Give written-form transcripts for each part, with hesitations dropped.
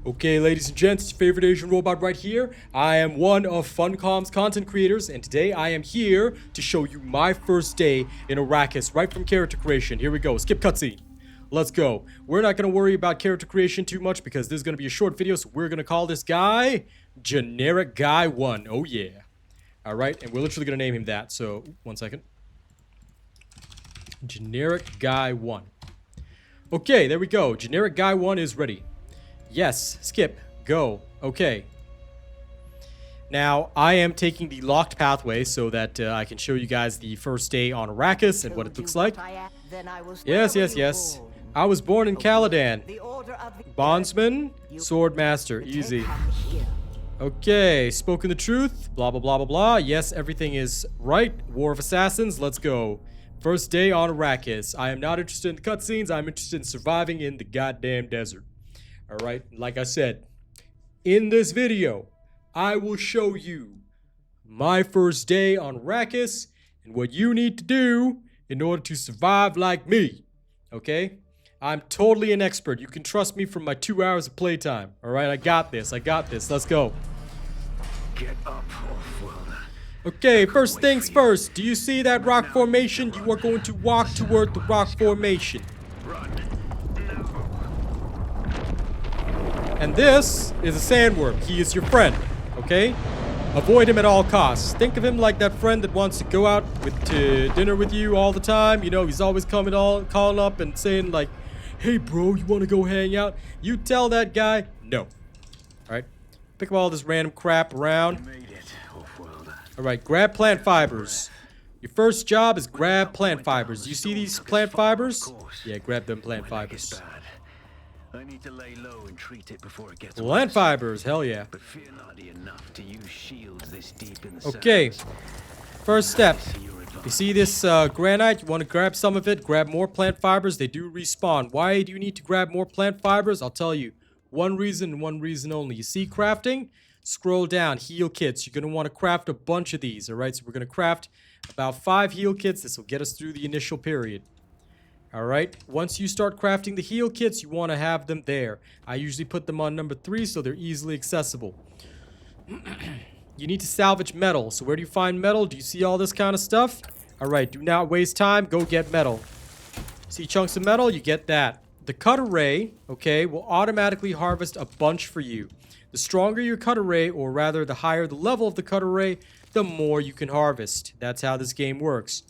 Okay, ladies and gents, it's your favorite Asian robot right here. I am one of Funcom's content creators, and today I am here to show you my first day in Arrakis, right from character creation. Here we go. Skip cutscene. Let's go. We're not going to worry about character creation too much because this is going to be a short video, so we're going to call this guy Generic Guy 1. Oh, yeah. All right, and we're literally going to name him that. So, one second. Generic Guy 1. Okay, there we go. Generic Guy 1 is ready. Yes, skip, go, okay. Now, I am taking the locked pathway so that I can show you guys the first day on Arrakis and what it looks like. Yes. I was born in Caladan. Bondsman, Swordmaster, easy. Okay, spoken the truth, blah, blah, blah, blah, blah. Yes, everything is right. War of Assassins, let's go. First day on Arrakis. I am not interested in the cutscenes, I'm interested in surviving in the goddamn desert. Alright, like I said, in this video, I will show you my first day on Arrakis and what you need to do in order to survive like me. Okay? I'm totally an expert. You can trust me from my 2 hours of playtime. Alright, I got this. Let's go. Get up, Off-Worlder. Okay, first things first. Do you see that rock formation? You are going to walk toward the rock formation. Run. And this is a sandworm. He is your friend, okay? Avoid him at all costs. Think of him like that friend that wants to go out to dinner with you all the time. You know, he's always calling up and saying like, hey bro, you want to go hang out? You tell that guy, no. All right? Pick up all this random crap around. Made it, Off-Worlder. All right, grab plant fibers. Your first job is grab plant fibers. You see these plant fibers? Yeah, grab them plant fibers. I need to lay low and treat it before it gets Plant worse. fibers, hell yeah. But fear not enough to use shields this deep in the Okay, sands. first step. To your You advantage. see this granite? You want to grab some of it, grab more plant fibers. They do respawn. Why do you need to grab more plant fibers? I'll tell you. One reason and one reason only. You see crafting? Scroll down, heal kits. You're going to want to craft a bunch of these, alright? So we're going to craft about 5 heal kits. This will get us through the initial period. Alright, once you start crafting the heal kits, you want to have them there. I usually put them on number 3 so they're easily accessible. You need to salvage metal. So where do you find metal? Do you see all this kind of stuff? Alright, do not waste time. Go get metal. See chunks of metal? You get that. The cut array, okay, will automatically harvest a bunch for you. The stronger your cut array, or rather the higher the level of the cut array, the more you can harvest. That's how this game works.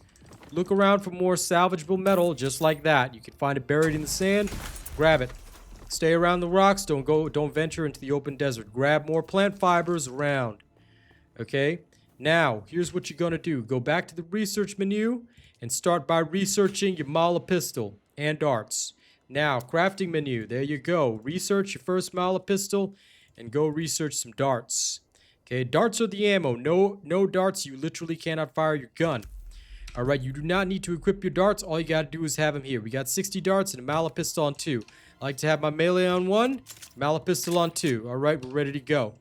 Look around for more salvageable metal just like that. You can find it buried in the sand. Grab it. Stay around the rocks. Don't venture into the open desert. Grab more plant fibers around. Okay? Now, here's what you're going to do. Go back to the research menu and start by researching your Mala pistol and darts. Now, crafting menu. There you go. Research your first Mala pistol and go research some darts. Okay? Darts are the ammo. No darts. You literally cannot fire your gun. Alright, you do not need to equip your darts. All you gotta do is have them here. We got 60 darts and a Mala pistol on 2. I like to have my melee on 1, Mala pistol on 2. Alright, we're ready to go.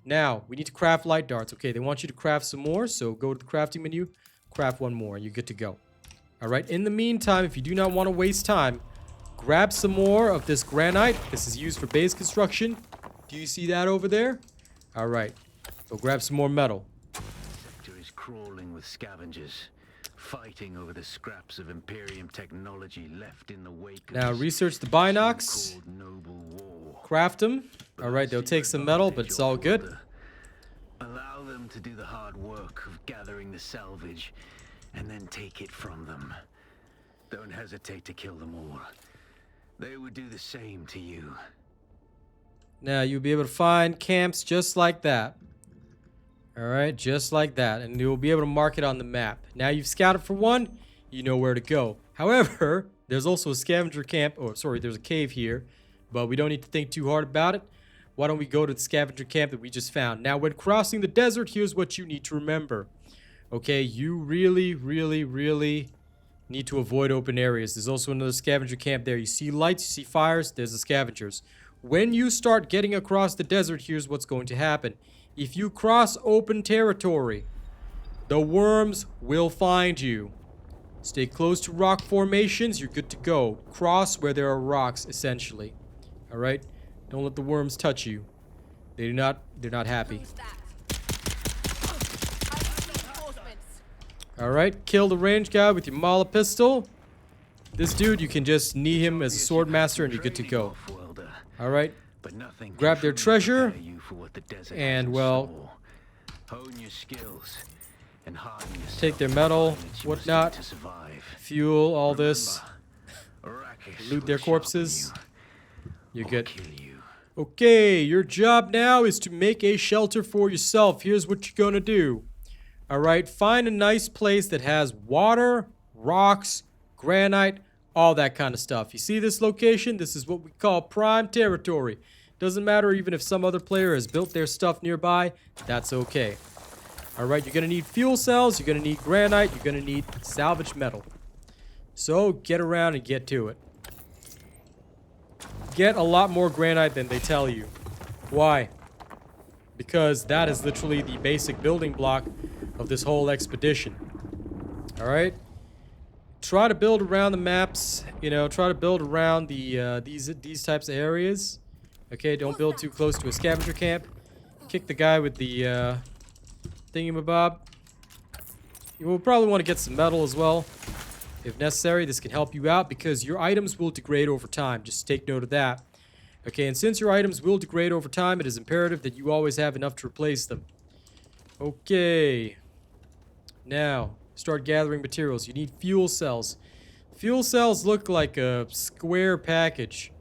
Now, we need to craft light darts. Okay, they want you to craft some more, so go to the crafting menu, craft 1 more, and you're good to go. Alright, in the meantime, if you do not want to waste time, grab some more of this granite. This is used for base construction. Do you see that over there? Alright, go grab some more metal. The sector is crawling with scavengers, fighting over the scraps of Imperium technology left in the wake of Now this research the binocs, so-called noble war. craft them. Alright, they'll take some metal, but it's all good. Allow them to do the hard work of gathering the salvage and then take it from them. Don't hesitate to kill them all. They would do the same to you. Now you'll be able to find camps just like that. Alright, just like that. And you'll be able to mark it on the map. Now you've scouted for one, you know where to go. However, there's also a scavenger camp. Oh, sorry, there's a cave here. But we don't need to think too hard about it. Why don't we go to the scavenger camp that we just found? Now, when crossing the desert, here's what you need to remember. Okay, you really need to avoid open areas. There's also another scavenger camp there. You see lights, you see fires, there's the scavengers. When you start getting across the desert, here's what's going to happen. If you cross open territory, the worms will find you. Stay close to rock formations, you're good to go. Cross where there are rocks, essentially. Alright? Don't let the worms touch you. They're not happy. Alright, kill the range guy with your Mala pistol. This dude, you can just knee him as a Swordmaster and you're good to go. Alright, grab their treasure. And, well, take their metal, whatnot. Fuel, all this. Loot their corpses. You're good. Okay, your job now is to make a shelter for yourself. Here's what you're gonna do. Alright, find a nice place that has water, rocks, granite, all that kind of stuff. You see this location? This is what we call prime territory. Doesn't matter even if some other player has built their stuff nearby, that's okay. Alright, you're gonna need fuel cells, you're gonna need granite, you're gonna need salvage metal. So, get around and get to it. Get a lot more granite than they tell you. Why? Because that is literally the basic building block of this whole expedition. Alright? Try to build around the maps, you know, try to build around the these types of areas. Okay, don't build too close to a scavenger camp. Kick the guy with the thingamabob. You will probably want to get some metal as well. If necessary, this can help you out because your items will degrade over time. Just take note of that. Okay, and since your items will degrade over time, it is imperative that you always have enough to replace them. Okay. Now, start gathering materials. You need fuel cells. Fuel cells look like a square package,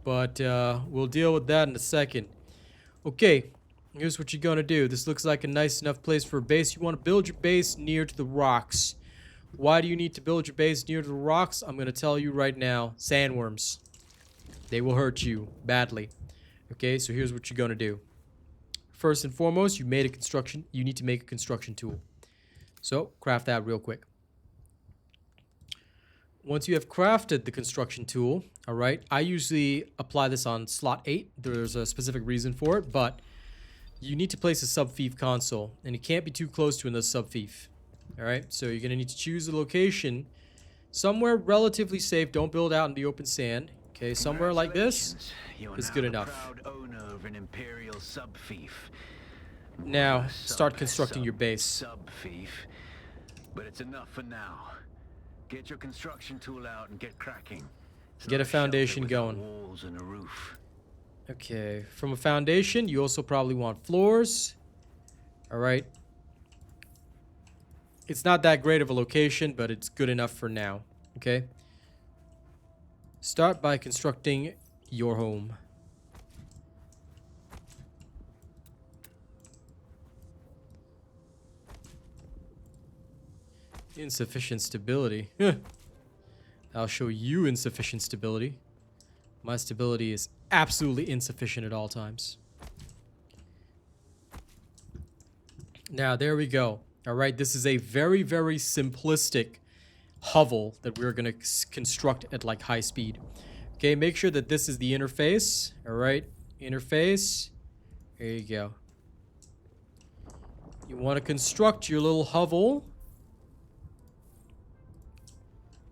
but we'll deal with that in a second. Okay, here's what you're gonna do. This looks like a nice enough place for a base. You want to build your base near to the rocks. Why do you need to build your base near to the rocks? I'm gonna tell you right now. Sandworms. They will hurt you badly. Okay, so here's what you're gonna do. First and foremost, you need to make a construction tool. So, craft that real quick. Once you have crafted the construction tool, alright, I usually apply this on slot 8. There's a specific reason for it, but you need to place a Sub-Fief console, and it can't be too close to another Sub-Fief. Alright, so you're going to need to choose a location somewhere relatively safe. Don't build out in the open sand. Okay, somewhere like this is good enough. Now, start constructing your base. Sub-Fief, but it's enough for now. Get your construction tool out and get cracking. Get a foundation going. Walls and a roof. Okay, from a foundation, you also probably want floors. Alright. It's not that great of a location, but it's good enough for now. Okay? Start by constructing your home. Insufficient stability. I'll show you insufficient stability. My stability is absolutely insufficient at all times. Now, there we go. Alright, this is a very, very simplistic hovel that we're going to construct at like high speed. Okay, make sure that this is the interface. Alright, interface. There you go. You want to construct your little hovel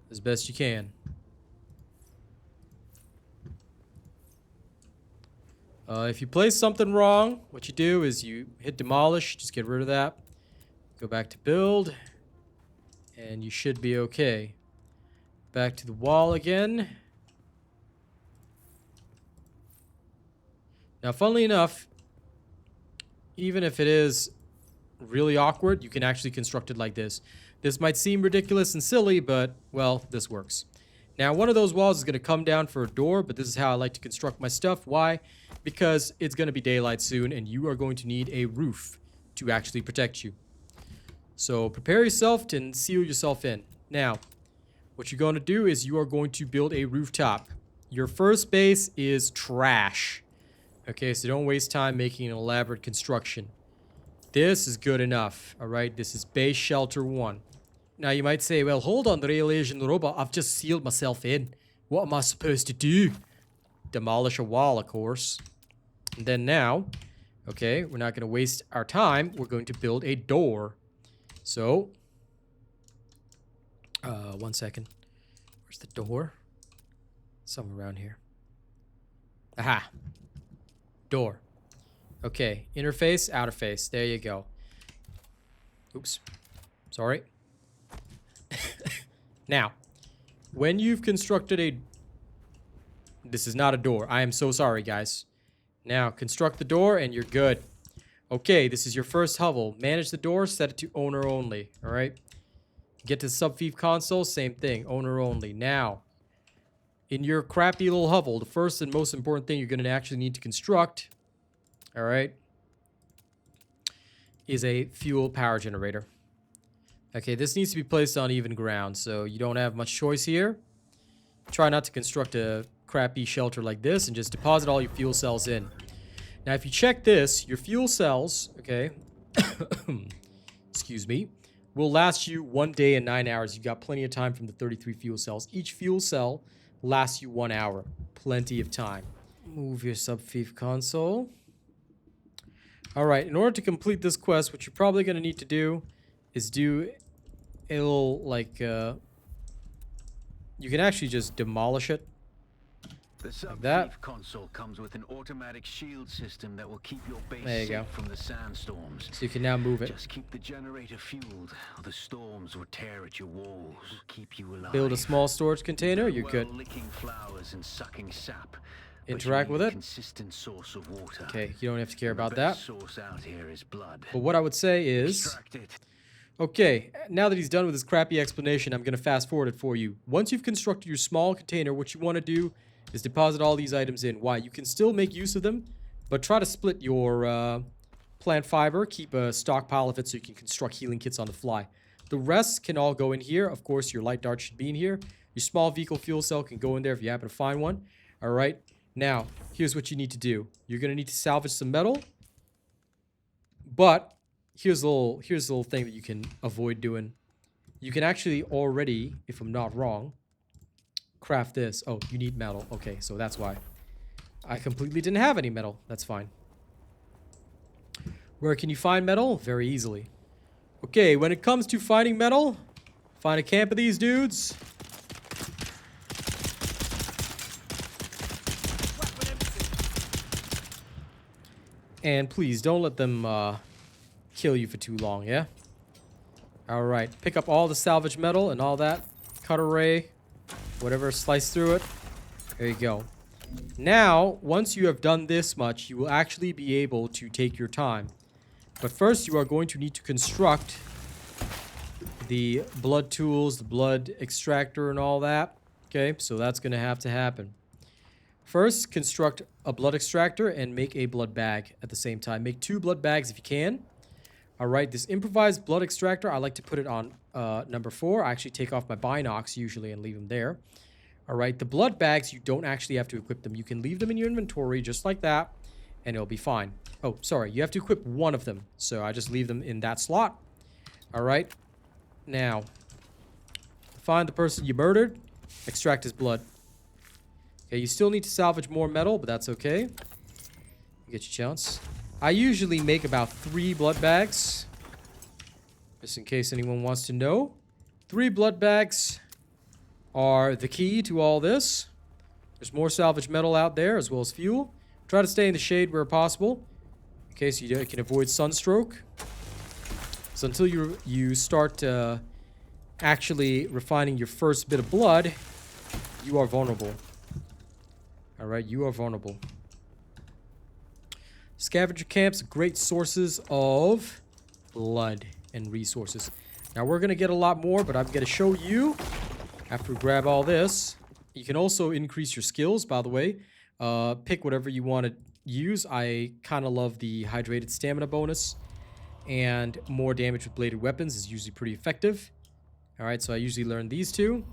as best you can. If you place something wrong, what you do is you hit demolish, just get rid of that. Go back to build, and you should be okay. Back to the wall again. Now, funnily enough, even if it is really awkward, you can actually construct it like this. This might seem ridiculous and silly, but, well, this works. Now, one of those walls is going to come down for a door, but this is how I like to construct my stuff. Why? Because it's going to be daylight soon, and you are going to need a roof to actually protect you. So, prepare yourself and seal yourself in. Now, what you're going to do is you are going to build a rooftop. Your first base is trash. Okay, so don't waste time making an elaborate construction. This is good enough, alright? This is base shelter 1. Now, you might say, well, hold on, RealAsianRobot, I've just sealed myself in. What am I supposed to do? Demolish a wall, of course. And then now, okay, we're not going to waste our time. We're going to build a door. So, 1 second. Where's the door? Somewhere around here. Aha. Door. Okay, interface, outer face. There you go. Oops. Sorry. Now, when you've constructed a... This is not a door. I am so sorry, guys. Now, construct the door and you're good. Okay, this is your first hovel. Manage the door, set it to owner only. Alright? Get to the Sub-Fief console, same thing. Owner only. Now, in your crappy little hovel, the first and most important thing you're going to actually need to construct, alright, is a fuel power generator. Okay, this needs to be placed on even ground, so you don't have much choice here. Try not to construct a crappy shelter like this and just deposit all your fuel cells in. Now, if you check this, your fuel cells, okay, excuse me, will last you 1 day and 9 hours. You've got plenty of time from the 33 fuel cells. Each fuel cell lasts you 1 hour. Plenty of time. Move your Sub-Fief console. Alright, in order to complete this quest, what you're probably going to need to do is do a little, like, you can actually just demolish it. The Like console comes with an automatic shield system that will keep your base There you safe go. from the sandstorms. So you can now move it. Just keep the generator fueled, or the storms will tear at your walls. Keep you alive. Build a small storage container, you're good. Licking flowers and sucking sap. Interact with it. Consistent source of water. Okay, you don't have to care And the about best that. source out here is blood. But what I would say is... Extract it. Okay, now that he's done with his crappy explanation, I'm going to fast forward it for you. Once you've constructed your small container, what you want to do is deposit all these items in. Why? You can still make use of them, but try to split your plant fiber. Keep a stockpile of it so you can construct healing kits on the fly. The rest can all go in here. Of course, your light dart should be in here. Your small vehicle fuel cell can go in there if you happen to find one. All right. Now, here's what you need to do. You're going to need to salvage some metal, but... Here's a little thing that you can avoid doing. You can actually already, if I'm not wrong, craft this. Oh, you need metal. Okay, so that's why. I completely didn't have any metal. That's fine. Where can you find metal? Very easily. Okay, when it comes to finding metal, find a camp of these dudes. And please, don't let them... kill you for too long, yeah? Alright, pick up all the salvage metal and all that. Cut array, whatever, slice through it. There you go. Now, once you have done this much, you will actually be able to take your time. But first, you are going to need to construct the blood tools, the blood extractor and all that. Okay, so that's going to have to happen. First, construct a blood extractor and make a blood bag at the same time. Make 2 blood bags if you can. Alright, this improvised blood extractor, I like to put it on number 4. I actually take off my binocs usually and leave them there. Alright, the blood bags, you don't actually have to equip them. You can leave them in your inventory just like that, and it'll be fine. Oh, sorry, you have to equip one of them. So I just leave them in that slot. Alright, now, find the person you murdered, extract his blood. Okay, you still need to salvage more metal, but that's okay. You get your chance. I usually make about 3 blood bags. Just in case anyone wants to know. 3 blood bags are the key to all this. There's more salvage metal out there as well as fuel. Try to stay in the shade where possible, in case you can avoid sunstroke. So until you start actually refining your first bit of blood, you are vulnerable. Alright, you are vulnerable. Scavenger camps, great sources of blood and resources. Now we're going to get a lot more, but I'm going to show you after we grab all this. You can also increase your skills, by the way. Pick whatever you want to use. I kind of love the hydrated stamina bonus. And more damage with bladed weapons is usually pretty effective. Alright, so I usually learn these 2.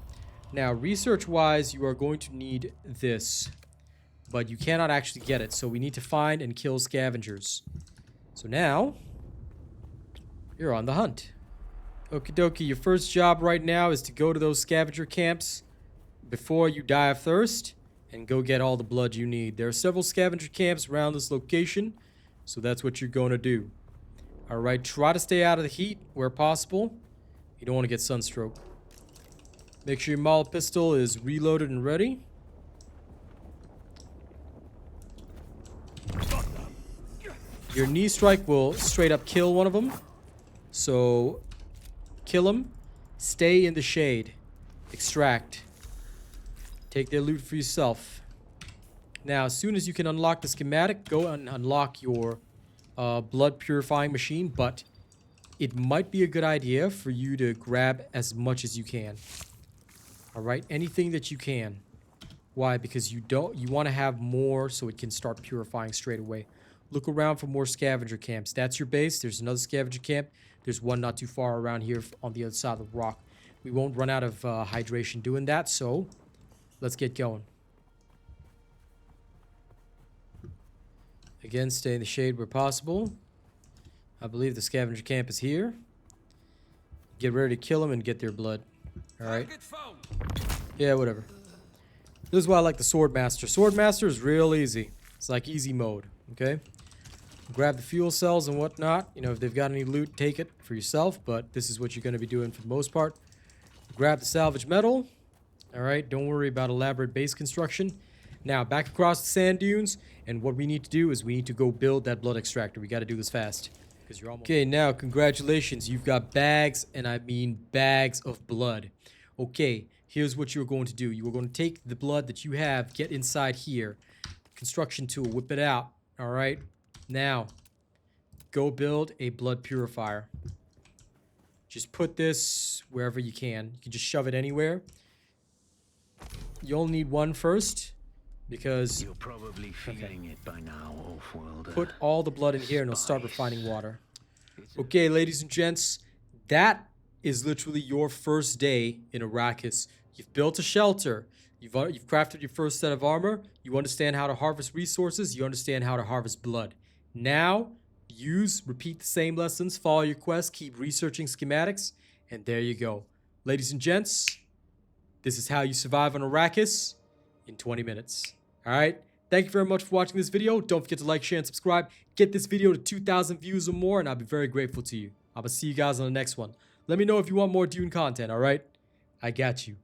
Now, research-wise, you are going to need this. But you cannot actually get it, so we need to find and kill scavengers. So now, you're on the hunt. Okie dokie, your first job right now is to go to those scavenger camps before you die of thirst and go get all the blood you need. There are several scavenger camps around this location, so that's what you're going to do. Alright, try to stay out of the heat where possible. You don't want to get sunstroke. Make sure your Molotov pistol is reloaded and ready. Your knee strike will straight up kill one of them. So, kill them. Stay in the shade. Extract. Take their loot for yourself. Now, as soon as you can unlock the schematic, go and unlock your blood purifying machine. But it might be a good idea for you to grab as much as you can. Alright, anything that you can. Why? Because you want to have more so it can start purifying straight away. Look around for more scavenger camps. That's your base. There's another scavenger camp. There's one not too far around here on the other side of the rock. We won't run out of hydration doing that, so let's get going. Again, stay in the shade where possible. I believe the scavenger camp is here. Get ready to kill them and get their blood. Alright. Yeah, whatever. This is why I like the Swordmaster. Swordmaster is real easy. It's like easy mode, okay? Grab the fuel cells and whatnot. You know, if they've got any loot, take it for yourself. But this is what you're going to be doing for the most part. Grab the salvage metal. Alright, don't worry about elaborate base construction. Now, back across the sand dunes. And what we need to do is we need to go build that blood extractor. We got to do this fast. Because you're almost... Okay, now, congratulations. You've got bags, and I mean bags of blood. Okay, here's what you're going to do. You are going to take the blood that you have, get inside here. Construction tool, whip it out. Alright, now, go build a blood purifier. Just put this wherever you can. You can just shove it anywhere. You'll need one first, because... You're probably feeling it by now, Off-Worlder. Put all the blood in here and it'll start refining water. Okay, ladies and gents, that is literally your first day in Arrakis. You've built a shelter. You've crafted your first set of armor. You understand how to harvest resources. You understand how to harvest blood. Now, repeat the same lessons, follow your quest, keep researching schematics, and there you go. Ladies and gents, this is how you survive on Arrakis in 20 minutes. Alright? Thank you very much for watching this video. Don't forget to like, share, and subscribe. Get this video to 2,000 views or more, and I'll be very grateful to you. I'm going to see you guys on the next one. Let me know if you want more Dune content, alright? I got you.